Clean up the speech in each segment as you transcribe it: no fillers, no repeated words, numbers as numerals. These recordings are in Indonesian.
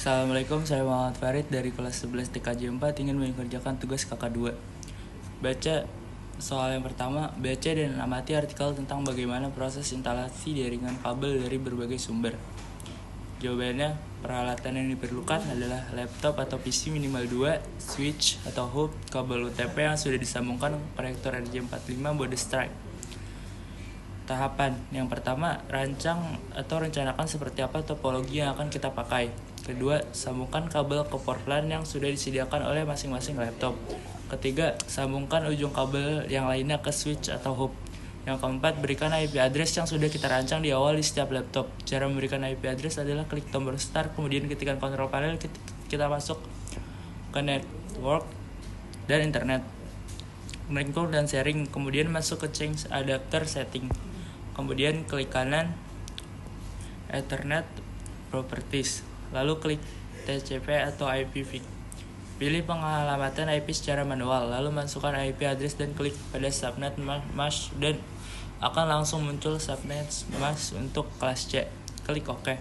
Assalamualaikum, saya Muhammad Farid dari kelas 11 TKJ 4 ingin mengerjakan tugas KK2. Baca soal yang pertama, baca dan amati artikel tentang bagaimana proses instalasi jaringan kabel dari berbagai sumber. Jawabannya, peralatan yang diperlukan adalah laptop atau PC minimal 2, switch atau hub, kabel UTP yang sudah disambungkan konektor RJ45 mode strike. Tahapan yang pertama, rancang atau rencanakan seperti apa topologi yang akan kita pakai. Kedua, sambungkan kabel ke port LAN yang sudah disediakan oleh masing-masing laptop. Ketiga, sambungkan ujung kabel yang lainnya ke switch atau hub. Yang keempat, berikan IP address yang sudah kita rancang di awal di setiap laptop. Cara memberikan IP address adalah klik tombol start, kemudian ketikkan control panel, kita masuk ke network dan internet, network dan sharing, kemudian masuk ke change adapter setting. Kemudian klik kanan Ethernet Properties, lalu klik TCP atau IPv. Pilih pengalamatan IP secara manual, lalu masukkan IP address dan klik pada subnet mask dan akan langsung muncul subnet mask untuk kelas C. Klik OK.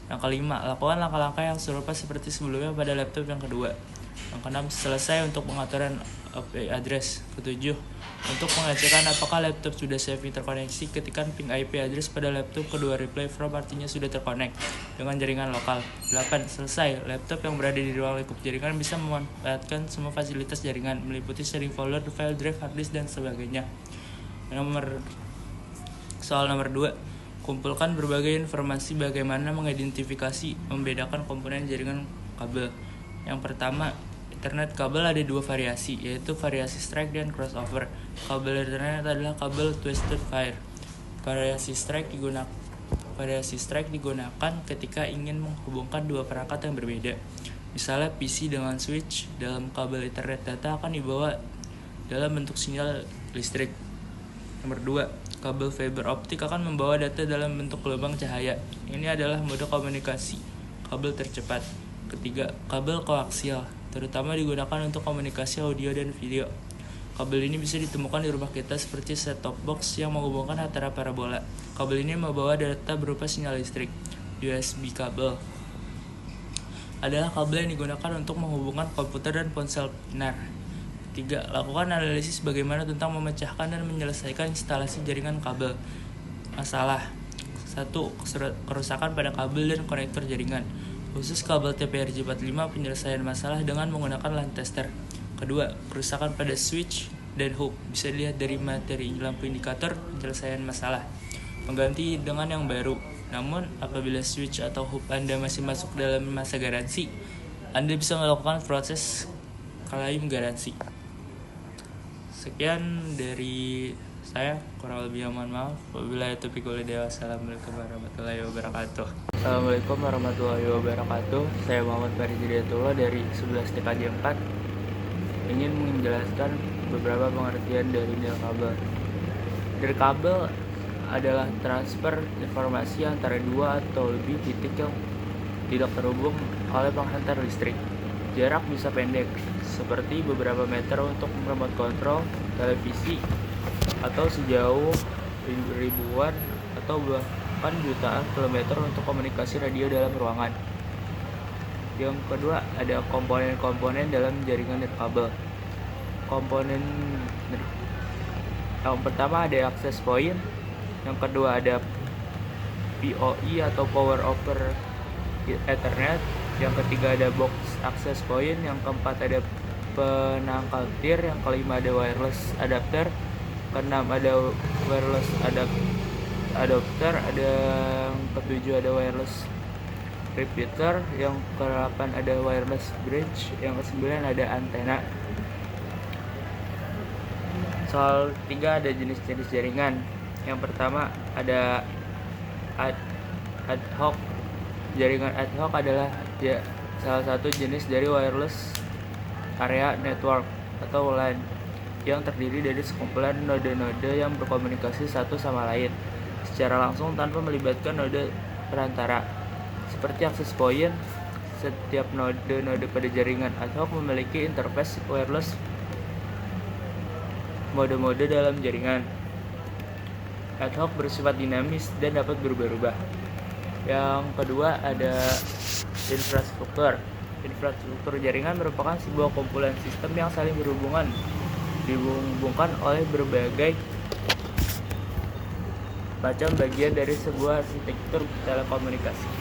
Yang kelima, lakukan langkah-langkah yang serupa seperti sebelumnya pada laptop yang kedua. Yang keenam, selesai untuk pengaturan IP address. Ketujuh, untuk mengecekkan apakah laptop sudah safely terkoneksi, ketikkan ping IP address pada laptop kedua. Reply from artinya sudah terkonek dengan jaringan lokal. 8. Selesai, laptop yang berada di ruang lingkup jaringan bisa memanfaatkan semua fasilitas jaringan, meliputi sharing folder, file drive, hard disk, dan sebagainya. Soal nomor 2, kumpulkan berbagai informasi bagaimana mengidentifikasi, membedakan komponen jaringan kabel. Yang pertama, Ethernet kabel ada dua variasi, yaitu variasi strike dan crossover. Kabel Ethernet adalah kabel twisted pair. Variasi strike digunakan ketika ingin menghubungkan dua perangkat yang berbeda. Misalnya PC dengan switch, dalam kabel Ethernet data akan dibawa dalam bentuk sinyal listrik. Nomor 2, kabel fiber optik akan membawa data dalam bentuk gelombang cahaya. Ini adalah mode komunikasi kabel tercepat. Ketiga, kabel koaksial, terutama digunakan untuk komunikasi audio dan video. Kabel ini bisa ditemukan di rumah kita seperti set-top box yang menghubungkan antara parabola. Kabel ini membawa data berupa sinyal listrik. USB kabel adalah kabel yang digunakan untuk menghubungkan komputer dan ponsel pintar. 3. Lakukan analisis bagaimana tentang memecahkan dan menyelesaikan instalasi jaringan kabel. Masalah 1. Kerusakan pada kabel dan konektor jaringan. Khusus kabel TP-RJ45, penyelesaian masalah dengan menggunakan LAN tester. Kedua, kerusakan pada switch dan hub. Bisa dilihat dari materi lampu indikator penyelesaian masalah. Mengganti dengan yang baru. Namun, apabila switch atau hub Anda masih masuk dalam masa garansi, Anda bisa melakukan proses klaim garansi. Sekian dari saya, kurang lebih mohon maaf. Wabillahi taufiq wal hidayah. Wassalamualaikum warahmatullahi wabarakatuh. Assalamualaikum warahmatullahi wabarakatuh. Saya Muhammad Farid Hidayatullah dari 11 TKJ 4 ingin menjelaskan beberapa pengertian dari nirkabel. Nirkabel adalah transfer informasi antara dua atau lebih titik yang tidak terhubung oleh penghantar listrik. Jarak bisa pendek, seperti beberapa meter untuk remote control televisi, atau sejauh ribuan atau bahkan jutaan kilometer untuk komunikasi radio dalam ruangan. Yang kedua, ada komponen-komponen dalam jaringan nirkabel. Yang pertama ada access point, yang kedua ada PoE atau power over Ethernet, yang ketiga ada box access point, yang keempat ada penangkal tier, yang kelima ada wireless adapter, keenam ada wireless adapter, yang ketujuh ada wireless repeater, yang ke-8 ada wireless bridge, yang ke-9 ada antena. Soal 3 ada jenis-jenis jaringan. Yang pertama ada ad hoc. Jaringan ad hoc adalah salah satu jenis dari wireless area network atau LAN yang terdiri dari sekumpulan node-node yang berkomunikasi satu sama lain secara langsung tanpa melibatkan node perantara. Seperti access point, setiap node pada jaringan ad hoc memiliki interface wireless mode-mode dalam jaringan. Ad hoc bersifat dinamis dan dapat berubah-ubah. Yang kedua ada infrastruktur. Infrastruktur jaringan merupakan sebuah kumpulan sistem yang saling dihubungkan oleh berbagai macam bagian dari sebuah arsitektur telekomunikasi.